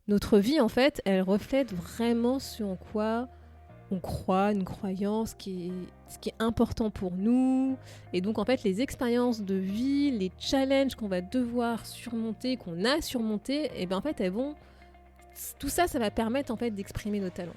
Notre vie, en fait, elle reflète vraiment ce en quoi on croit, une croyance, ce qui est important pour nous. Et donc, en fait, les expériences de vie, les challenges qu'on va devoir surmonter, qu'on a surmontés, et bien, en fait, tout ça, ça va permettre, en fait, d'exprimer nos talents.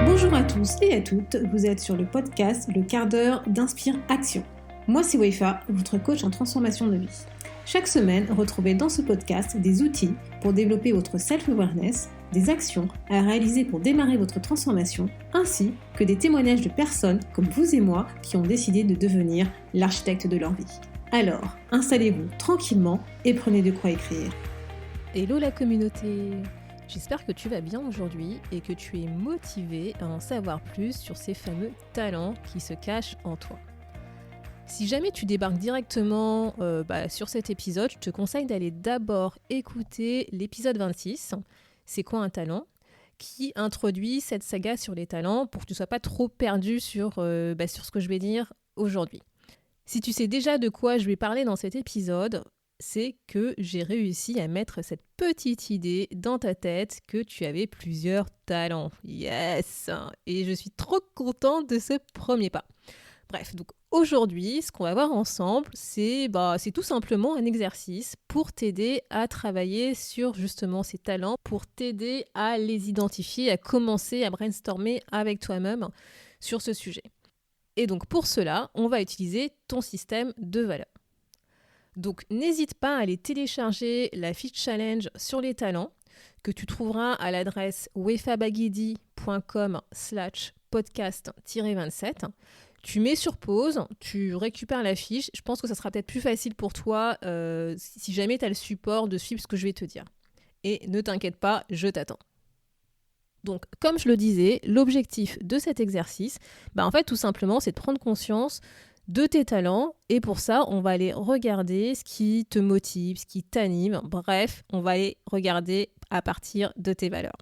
Bonjour à tous et à toutes, vous êtes sur le podcast Le quart d'heure d'Inspire Action. Moi c'est Wefa, votre coach en transformation de vie. Chaque semaine, retrouvez dans ce podcast des outils pour développer votre self-awareness, des actions à réaliser pour démarrer votre transformation, ainsi que des témoignages de personnes comme vous et moi qui ont décidé de devenir l'architecte de leur vie. Alors, installez-vous tranquillement et prenez de quoi écrire. Hello la communauté! J'espère que tu vas bien aujourd'hui et que tu es motivé à en savoir plus sur ces fameux talents qui se cachent en toi. Si jamais tu débarques directement sur cet épisode, je te conseille d'aller d'abord écouter l'épisode 26, C'est quoi un talent ? Qui introduit cette saga sur les talents pour que tu ne sois pas trop perdu sur ce que je vais dire aujourd'hui. Si tu sais déjà de quoi je vais parler dans cet épisode, c'est que j'ai réussi à mettre cette petite idée dans ta tête que tu avais plusieurs talents. Yes! Et je suis trop contente de ce premier pas. Bref, donc aujourd'hui, ce qu'on va voir ensemble, c'est tout simplement un exercice pour t'aider à travailler sur justement ces talents, pour t'aider à les identifier, à commencer à brainstormer avec toi-même sur ce sujet. Et donc pour cela, on va utiliser ton système de valeurs. Donc n'hésite pas à aller télécharger la fiche challenge sur les talents que tu trouveras à l'adresse wefabagidi.com/podcast-27. Tu mets sur pause, tu récupères la fiche. Je pense que ça sera peut-être plus facile pour toi si jamais tu as le support de suivre ce que je vais te dire. Et ne t'inquiète pas, je t'attends. Donc, comme je le disais, l'objectif de cet exercice, en fait, tout simplement, c'est de prendre conscience de tes talents. Et pour ça, on va aller regarder ce qui te motive, ce qui t'anime. Bref, on va aller regarder à partir de tes valeurs.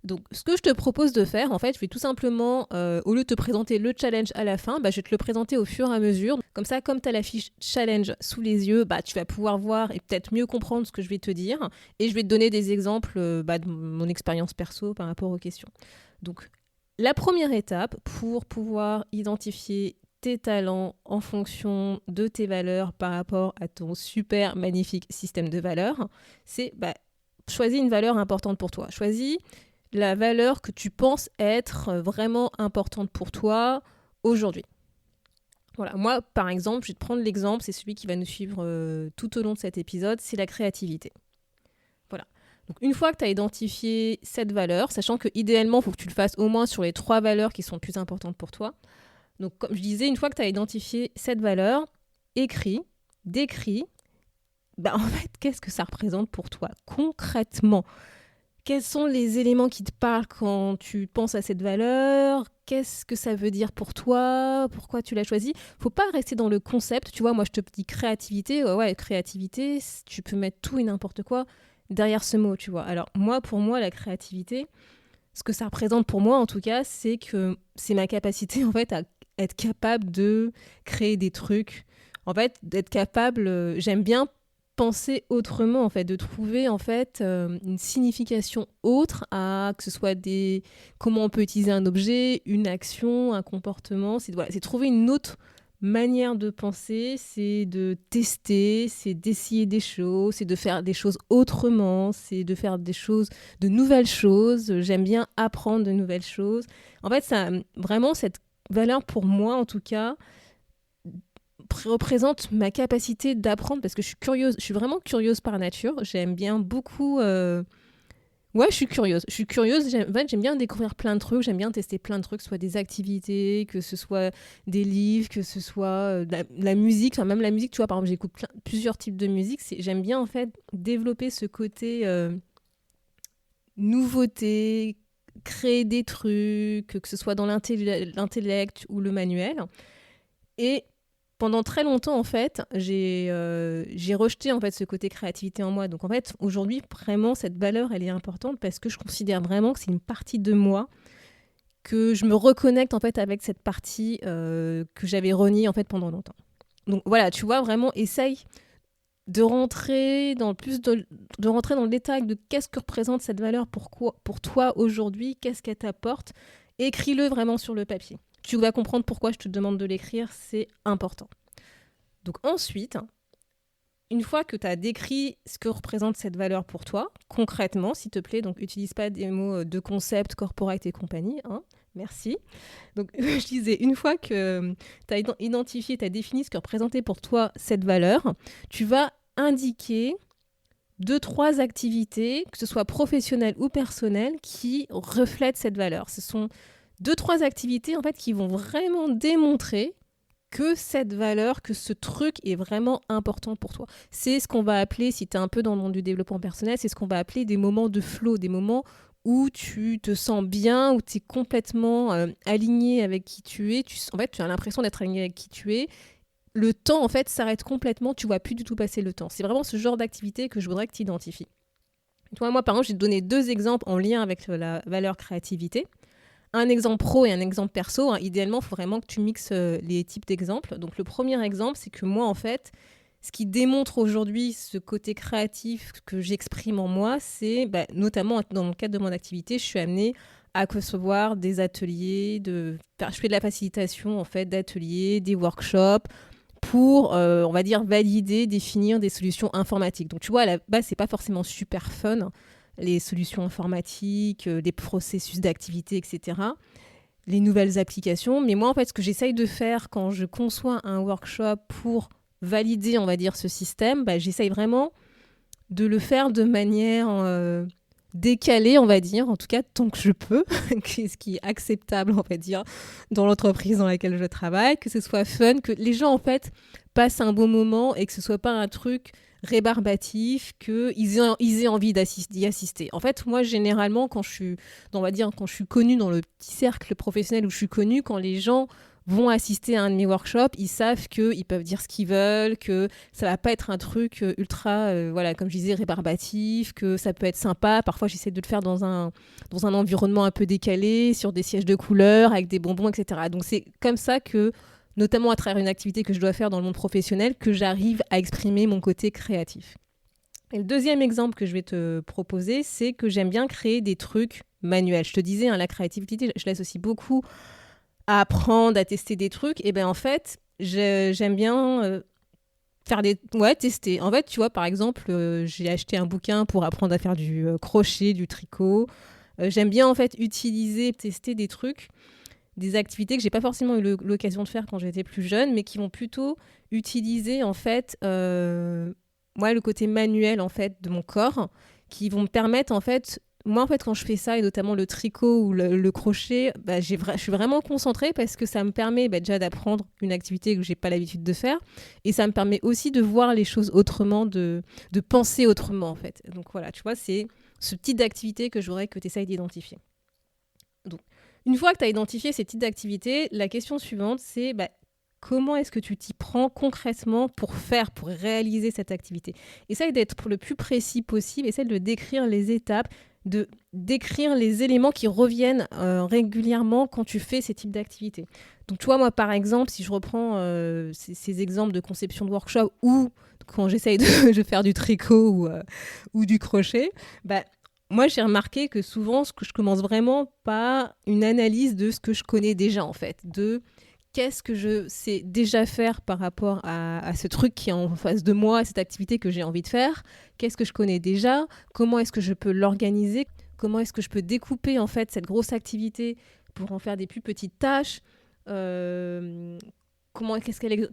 Donc, ce que je te propose de faire, en fait, je vais tout simplement, au lieu de te présenter le challenge à la fin, je vais te le présenter au fur et à mesure. Comme ça, comme tu as la fiche challenge sous les yeux, tu vas pouvoir voir et peut-être mieux comprendre ce que je vais te dire. Et je vais te donner des exemples de mon expérience perso par rapport aux questions. Donc, la première étape pour pouvoir identifier tes talents en fonction de tes valeurs par rapport à ton super magnifique système de valeurs, c'est choisis une valeur importante pour toi. Choisis la valeur que tu penses être vraiment importante pour toi aujourd'hui. Voilà, moi, par exemple, je vais te prendre l'exemple, c'est celui qui va nous suivre tout au long de cet épisode, c'est la créativité. Voilà. Donc, une fois que tu as identifié cette valeur, sachant que idéalement, il faut que tu le fasses au moins sur les 3 valeurs qui sont plus importantes pour toi. Donc, comme je disais, une fois que tu as identifié cette valeur, décris, en fait, qu'est-ce que ça représente pour toi concrètement ? Quels sont les éléments qui te parlent quand tu penses à cette valeur ? Qu'est-ce que ça veut dire pour toi ? Pourquoi tu l'as choisi ? Faut pas rester dans le concept. Tu vois, moi, je te dis créativité. Ouais, créativité, tu peux mettre tout et n'importe quoi derrière ce mot, tu vois. Alors, pour moi, la créativité, ce que ça représente pour moi, en tout cas, c'est que c'est ma capacité, en fait, à être capable de créer des trucs. En fait, d'être capable, j'aime bien penser autrement, en fait, de trouver en fait une signification autre à que ce soit comment on peut utiliser un objet, une action, un comportement. C'est trouver une autre manière de penser, c'est de tester, c'est d'essayer des choses, c'est de faire des choses autrement, c'est de faire de nouvelles choses. J'aime bien apprendre de nouvelles choses. En fait, ça vraiment cette valeur pour moi, en tout cas, représente ma capacité d'apprendre parce que je suis curieuse. Je suis vraiment curieuse par nature. J'aime bien beaucoup. Ouais, je suis curieuse. J'aime bien découvrir plein de trucs. J'aime bien tester plein de trucs, que ce soit des activités, que ce soit des livres, que ce soit la musique. Enfin, même la musique, tu vois, par exemple, j'écoute plusieurs types de musique. J'aime bien, en fait, développer ce côté nouveauté, créer des trucs, que ce soit dans l'intellect ou le manuel. Et pendant très longtemps, en fait, j'ai rejeté en fait ce côté créativité en moi. Donc en fait, aujourd'hui, vraiment, cette valeur, elle est importante parce que je considère vraiment que c'est une partie de moi que je me reconnecte en fait avec cette partie que j'avais reniée en fait pendant longtemps. Donc voilà, tu vois, vraiment, essaye de rentrer dans le détail de qu'est-ce que représente cette valeur pour toi aujourd'hui, qu'est-ce qu'elle t'apporte. Écris-le vraiment sur le papier. Tu vas comprendre pourquoi je te demande de l'écrire, c'est important. Donc ensuite, une fois que tu as décrit ce que représente cette valeur pour toi, concrètement, s'il te plaît, donc utilise pas des mots de concept, corporate et compagnie, hein, merci. Donc je disais, une fois que tu as identifié, tu as défini ce que représentait pour toi cette valeur, tu vas indiquer 2-3 activités, que ce soit professionnelles ou personnelles, qui reflètent cette valeur. Ce sont 2-3 activités en fait, qui vont vraiment démontrer que cette valeur, que ce truc est vraiment important pour toi. C'est ce qu'on va appeler, si tu es un peu dans le monde du développement personnel, c'est ce qu'on va appeler des moments de flow, des moments où tu te sens bien, où tu es complètement aligné avec qui tu es. En fait, tu as l'impression d'être aligné avec qui tu es. Le temps, en fait, s'arrête complètement. Tu ne vois plus du tout passer le temps. C'est vraiment ce genre d'activité que je voudrais que tu identifies. Moi, par exemple, j'ai donné 2 exemples en lien avec la valeur créativité. Un exemple pro et un exemple perso. Idéalement, il faut vraiment que tu mixes les types d'exemples. Donc, le premier exemple, c'est que moi, en fait, ce qui démontre aujourd'hui ce côté créatif que j'exprime en moi, c'est notamment dans le cadre de mon activité, je suis amenée à concevoir des ateliers, je fais de la facilitation en fait d'ateliers, des workshops pour, on va dire, valider, définir des solutions informatiques. Donc tu vois, à la base, c'est pas forcément super fun, les solutions informatiques, les processus d'activité, etc., les nouvelles applications. Mais moi, en fait, ce que j'essaye de faire quand je conçois un workshop pour valider, on va dire, ce système, j'essaye vraiment de le faire de manière décalée, on va dire, en tout cas tant que je peux, ce qui est acceptable, on va dire, dans l'entreprise dans laquelle je travaille, que ce soit fun, que les gens, en fait, passent un bon moment et que ce soit pas un truc rébarbatif, qu'ils aient envie d'y assister. En fait, moi, généralement, quand je suis connue dans le petit cercle professionnel où je suis connue, quand les gens vont assister à un de mes workshops, ils savent qu'ils peuvent dire ce qu'ils veulent, que ça va pas être un truc ultra, comme je disais, rébarbatif, que ça peut être sympa. Parfois, j'essaie de le faire dans un environnement un peu décalé, sur des sièges de couleur, avec des bonbons, etc. Donc, c'est comme ça que, notamment à travers une activité que je dois faire dans le monde professionnel, que j'arrive à exprimer mon côté créatif. Et le deuxième exemple que je vais te proposer, c'est que j'aime bien créer des trucs manuels. Je te disais, la créativité, je l'associe beaucoup à apprendre, à tester des trucs. Et en fait, j'aime bien tester. En fait, tu vois, par exemple, j'ai acheté un bouquin pour apprendre à faire du crochet, du tricot. J'aime bien, en fait, tester des trucs, des activités que j'ai pas forcément eu l'occasion de faire quand j'étais plus jeune, mais qui vont plutôt utiliser, en fait, le côté manuel, en fait, de mon corps, qui vont me permettre, en fait, moi, en fait, quand je fais ça, et notamment le tricot ou le crochet, je suis vraiment concentrée parce que ça me permet déjà d'apprendre une activité que je n'ai pas l'habitude de faire. Et ça me permet aussi de voir les choses autrement, de penser autrement, en fait. Donc voilà, tu vois, c'est ce type d'activité que je voudrais que tu essayes d'identifier. Donc, une fois que tu as identifié ces types d'activités, la question suivante, c'est comment est-ce que tu t'y prends concrètement pour réaliser cette activité ? Essaye d'être le plus précis possible, essaye de décrire les étapes, de décrire les éléments qui reviennent régulièrement quand tu fais ces types d'activités. Donc, tu vois, moi, par exemple, si je reprends ces exemples de conception de workshop ou quand j'essaye de faire du tricot ou du crochet, moi, j'ai remarqué que souvent, je commence vraiment par une analyse de ce que je connais déjà, en fait, de qu'est-ce que je sais déjà faire par rapport à ce truc qui est en face de moi, cette activité que j'ai envie de faire. Qu'est-ce que je connais déjà ? Comment est-ce que je peux l'organiser ? Comment est-ce que je peux découper en fait cette grosse activité pour en faire des plus petites tâches ? Quel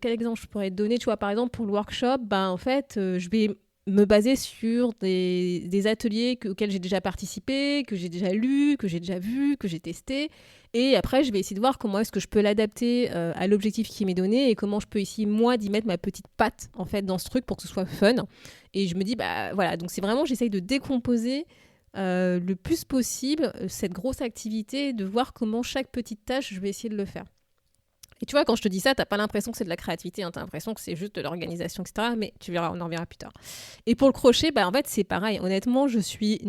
exemple je pourrais te donner ? Tu vois, par exemple, pour le workshop, en fait, je vais me baser sur des ateliers auxquels j'ai déjà participé, que j'ai déjà lu, que j'ai déjà vu, que j'ai testé. Et après, je vais essayer de voir comment est-ce que je peux l'adapter à l'objectif qui m'est donné et comment je peux essayer, moi, d'y mettre ma petite patte, en fait, dans ce truc pour que ce soit fun. Et je me dis, voilà, donc c'est vraiment, j'essaye de décomposer le plus possible cette grosse activité, de voir comment chaque petite tâche, je vais essayer de le faire. Et tu vois, quand je te dis ça, t'as pas l'impression que c'est de la créativité, t'as l'impression que c'est juste de l'organisation, etc. Mais tu verras, on en reviendra plus tard. Et pour le crochet, en fait, c'est pareil. Honnêtement, je suis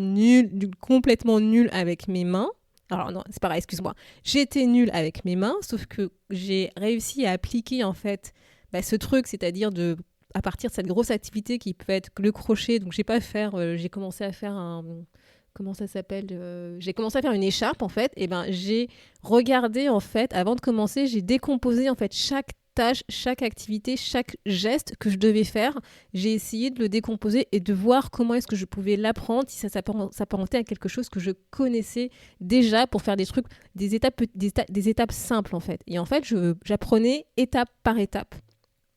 complètement nulle avec mes mains. Alors non, c'est pareil, excuse-moi. J'étais nulle avec mes mains, sauf que j'ai réussi à appliquer en fait ce truc, c'est-à-dire à partir de cette grosse activité qui peut être le crochet. Donc j'ai commencé à faire comment ça s'appelle j'ai commencé à faire une écharpe en fait. Et j'ai regardé en fait avant de commencer, j'ai décomposé en fait chaque tâche, chaque activité, chaque geste que je devais faire. J'ai essayé de le décomposer et de voir comment est-ce que je pouvais l'apprendre, si ça s'apparentait à quelque chose que je connaissais déjà, pour faire des trucs, des étapes simples en fait. Et en fait, j'apprenais étape par étape.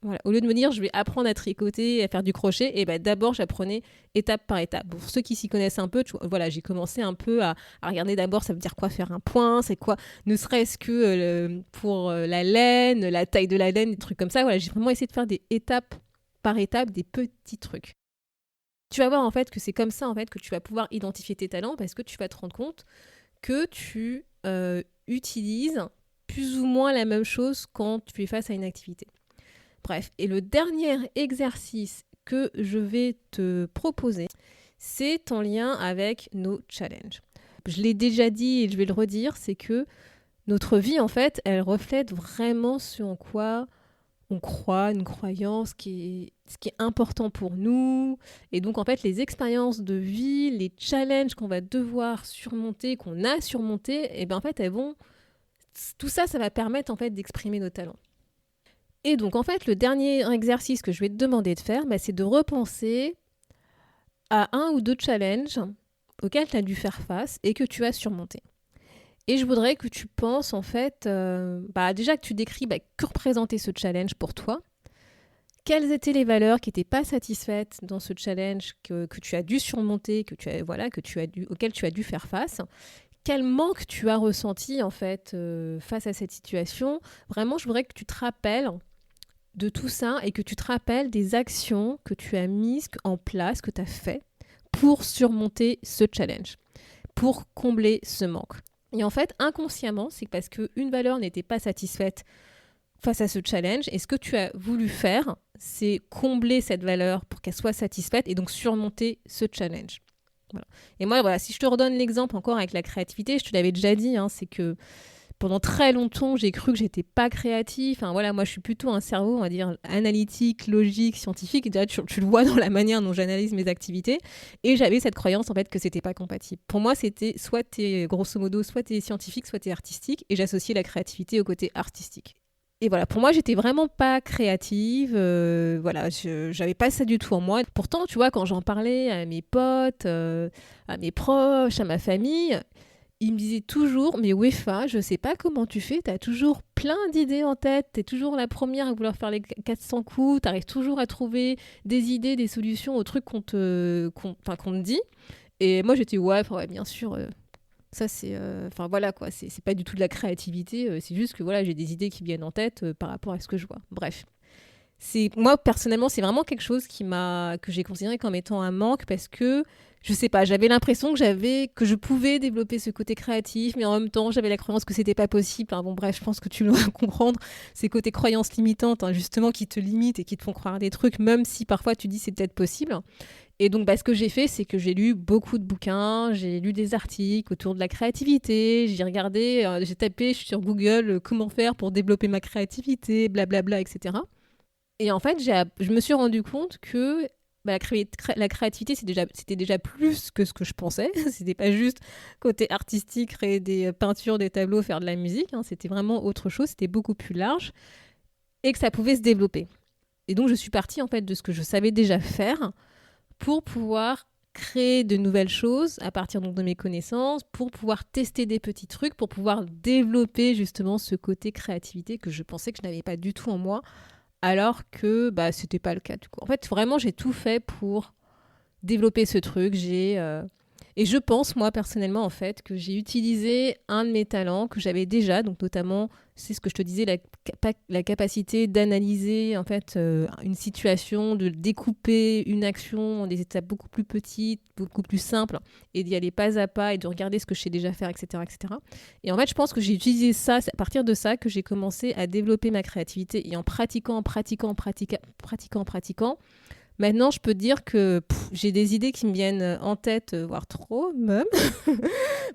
Voilà. Au lieu de me dire je vais apprendre à tricoter, à faire du crochet, et d'abord j'apprenais étape par étape. Pour ceux qui s'y connaissent un peu, voilà, j'ai commencé un peu à regarder d'abord ça veut dire quoi faire un point, c'est quoi, ne serait-ce que pour la laine, la taille de la laine, des trucs comme ça. Voilà, j'ai vraiment essayé de faire des étapes par étape, des petits trucs. Tu vas voir en fait que c'est comme ça en fait que tu vas pouvoir identifier tes talents, parce que tu vas te rendre compte que tu utilises plus ou moins la même chose quand tu es face à une activité. Bref, et le dernier exercice que je vais te proposer, c'est en lien avec nos challenges. Je l'ai déjà dit et je vais le redire, c'est que notre vie, en fait, elle reflète vraiment ce en quoi on croit, une croyance, ce qui est important pour nous. Et donc, en fait, les expériences de vie, les challenges qu'on va devoir surmonter, qu'on a surmontés, en fait, tout ça, ça va permettre, en fait, d'exprimer nos talents. Et donc, en fait, le dernier exercice que je vais te demander de faire, c'est de repenser à un ou deux challenges auxquels tu as dû faire face et que tu as surmonté. Et je voudrais que tu penses, en fait, déjà que tu décris que représentait ce challenge pour toi, quelles étaient les valeurs qui n'étaient pas satisfaites dans ce challenge que tu as dû surmonter, auquel tu as dû faire face. Quel manque tu as ressenti, en fait, face à cette situation. Vraiment, je voudrais que tu te rappelles de tout ça et que tu te rappelles des actions que tu as mises en place, que tu as fait pour surmonter ce challenge, pour combler ce manque. Et en fait, inconsciemment, c'est parce qu'une valeur n'était pas satisfaite face à ce challenge, et ce que tu as voulu faire, c'est combler cette valeur pour qu'elle soit satisfaite et donc surmonter ce challenge. Voilà. Et moi, voilà, si je te redonne l'exemple encore avec la créativité, je te l'avais déjà dit, c'est que pendant très longtemps, j'ai cru que j'étais pas créative. Enfin, voilà, moi, je suis plutôt un cerveau, on va dire, analytique, logique, scientifique. Et déjà, tu le vois dans la manière dont j'analyse mes activités. Et j'avais cette croyance, en fait, que c'était pas compatible. Pour moi, c'était soit t'es, grosso modo, soit t'es scientifique, soit t'es artistique. Et j'associais la créativité au côté artistique. Et voilà, pour moi, j'étais vraiment pas créative. Voilà, j'avais pas ça du tout en moi. Pourtant, tu vois, quand j'en parlais à mes potes, à mes proches, à ma famille, il me disait toujours, mais Wefa, je sais pas comment tu fais, t'as toujours plein d'idées en tête, t'es toujours la première à vouloir faire les 400 coups, t'arrives toujours à trouver des idées, des solutions aux trucs qu'on te dit. Et moi j'étais, ouais, bien sûr, ça c'est... voilà quoi, c'est pas du tout de la créativité, c'est juste que voilà, j'ai des idées qui viennent en tête par rapport à ce que je vois. Bref. Moi, personnellement, c'est vraiment quelque chose que j'ai considéré comme étant un manque, parce que je sais pas, j'avais l'impression que je pouvais développer ce côté créatif, mais en même temps, j'avais la croyance que c'était pas possible. Bon, bref, je pense que tu dois comprendre ces côtés croyances limitantes, justement, qui te limitent et qui te font croire des trucs, même si parfois tu dis c'est peut-être possible. Et donc, ce que j'ai fait, c'est que j'ai lu beaucoup de bouquins, j'ai lu des articles autour de la créativité, j'ai regardé, j'ai tapé sur Google comment faire pour développer ma créativité, blablabla, etc. Et en fait, je me suis rendu compte que la créativité, c'était déjà plus que ce que je pensais. C'était pas juste côté artistique, créer des peintures, des tableaux, faire de la musique. C'était vraiment autre chose, c'était beaucoup plus large et que ça pouvait se développer. Et donc, je suis partie en fait de ce que je savais déjà faire pour pouvoir créer de nouvelles choses à partir donc de mes connaissances, pour pouvoir tester des petits trucs, pour pouvoir développer justement ce côté créativité que je pensais que je n'avais pas du tout en moi, alors que c'était pas le cas du coup. En fait, vraiment, j'ai tout fait pour développer ce truc. Et je pense, moi, personnellement, en fait, que j'ai utilisé un de mes talents que j'avais déjà, donc notamment, c'est ce que je te disais, la capacité d'analyser, en fait, une situation, de découper une action en des étapes beaucoup plus petites, beaucoup plus simples, et d'y aller pas à pas, et de regarder ce que je sais déjà faire, etc., etc. Et en fait, je pense que j'ai utilisé ça, c'est à partir de ça que j'ai commencé à développer ma créativité, et en pratiquant, Maintenant, je peux te dire que j'ai des idées qui me viennent en tête, voire trop même.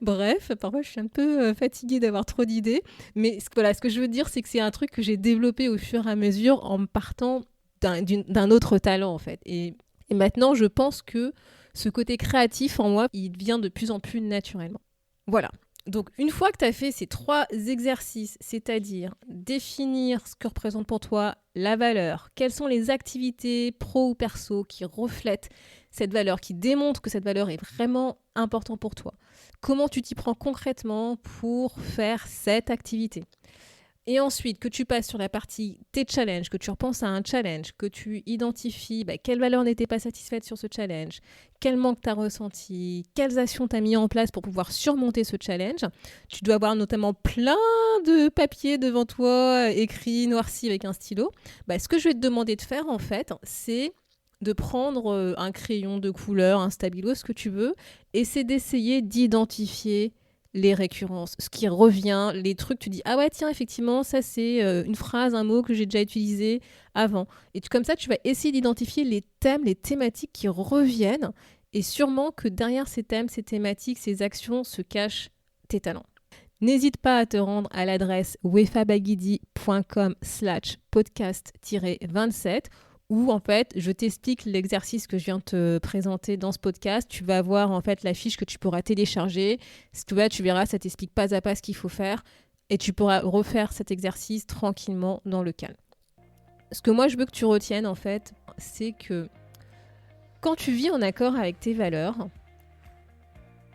Bref, parfois je suis un peu fatiguée d'avoir trop d'idées. Mais voilà, ce que je veux dire, c'est que c'est un truc que j'ai développé au fur et à mesure en partant d'un autre talent, en fait. Et maintenant, je pense que ce côté créatif en moi, il vient de plus en plus naturellement. Voilà. Donc, une fois que tu as fait ces 3 exercices, c'est-à-dire définir ce que représente pour toi la valeur, quelles sont les activités pro ou perso qui reflètent cette valeur, qui démontrent que cette valeur est vraiment importante pour toi, comment tu t'y prends concrètement pour faire cette activité. Et ensuite, que tu passes sur la partie tes challenges, que tu repenses à un challenge, que tu identifies quelle valeur n'était pas satisfaite sur ce challenge, quel manque tu as ressenti, quelles actions tu as mis en place pour pouvoir surmonter ce challenge. Tu dois avoir notamment plein de papiers devant toi, écrits, noircis avec un stylo. Ce que je vais te demander de faire, en fait, c'est de prendre un crayon de couleur, un stabilo, ce que tu veux, et c'est d'essayer d'identifier les récurrences, ce qui revient, les trucs, tu dis ah ouais tiens effectivement ça c'est une phrase, un mot que j'ai déjà utilisé avant. Et comme ça tu vas essayer d'identifier les thèmes, les thématiques qui reviennent et sûrement que derrière ces thèmes, ces thématiques, ces actions se cachent tes talents. N'hésite pas à te rendre à l'adresse wefabagidi.com/podcast-27 où en fait je t'explique l'exercice que je viens de te présenter dans ce podcast. Tu vas voir en fait la fiche que tu pourras télécharger. Si tu verras, ça t'explique pas à pas ce qu'il faut faire et tu pourras refaire cet exercice tranquillement dans le calme. Ce que moi je veux que tu retiennes en fait, c'est que quand tu vis en accord avec tes valeurs,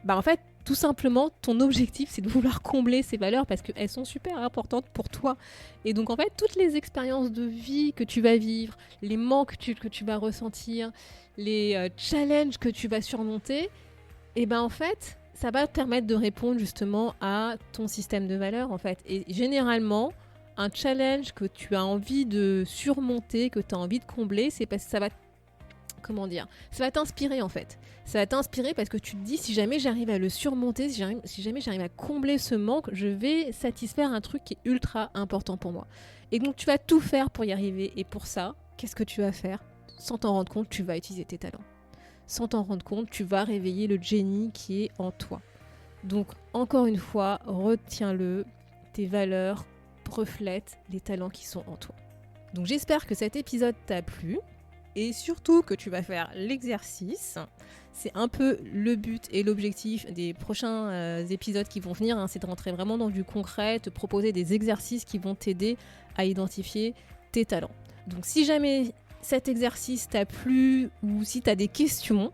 en fait tout simplement, ton objectif, c'est de vouloir combler ces valeurs parce qu'elles sont super importantes pour toi. Et donc, en fait, toutes les expériences de vie que tu vas vivre, les manques que tu vas ressentir, les challenges que tu vas surmonter, en fait, ça va te permettre de répondre justement à ton système de valeurs, en fait. Et généralement, un challenge que tu as envie de surmonter, que tu as envie de combler, c'est parce que ça va ça va t'inspirer en fait. Ça va t'inspirer parce que tu te dis si jamais j'arrive à le surmonter, si jamais j'arrive à combler ce manque, je vais satisfaire un truc qui est ultra important pour moi. Et donc tu vas tout faire pour y arriver. Et pour ça, qu'est-ce que tu vas faire ? Sans t'en rendre compte, tu vas utiliser tes talents. Sans t'en rendre compte, tu vas réveiller le génie qui est en toi. Donc encore une fois, retiens-le, tes valeurs reflètent les talents qui sont en toi. Donc j'espère que cet épisode t'a plu. Et surtout que tu vas faire l'exercice. C'est un peu le but et l'objectif des prochains épisodes qui vont venir, c'est de rentrer vraiment dans du concret, te proposer des exercices qui vont t'aider à identifier tes talents. Donc si jamais cet exercice t'a plu ou si tu as des questions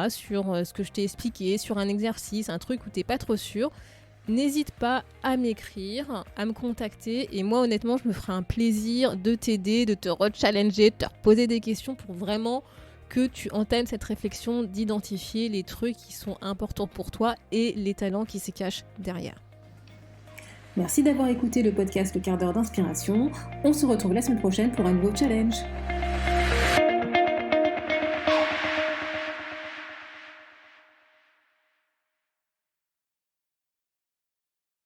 sur ce que je t'ai expliqué, sur un exercice, un truc où tu n'es pas trop sûr, n'hésite pas à m'écrire, à me contacter et moi honnêtement je me ferai un plaisir de t'aider, de te rechallenger, de te reposer des questions pour vraiment que tu entames cette réflexion d'identifier les trucs qui sont importants pour toi et les talents qui se cachent derrière. Merci d'avoir écouté le podcast Le quart d'heure d'inspiration. On se retrouve la semaine prochaine pour un nouveau challenge.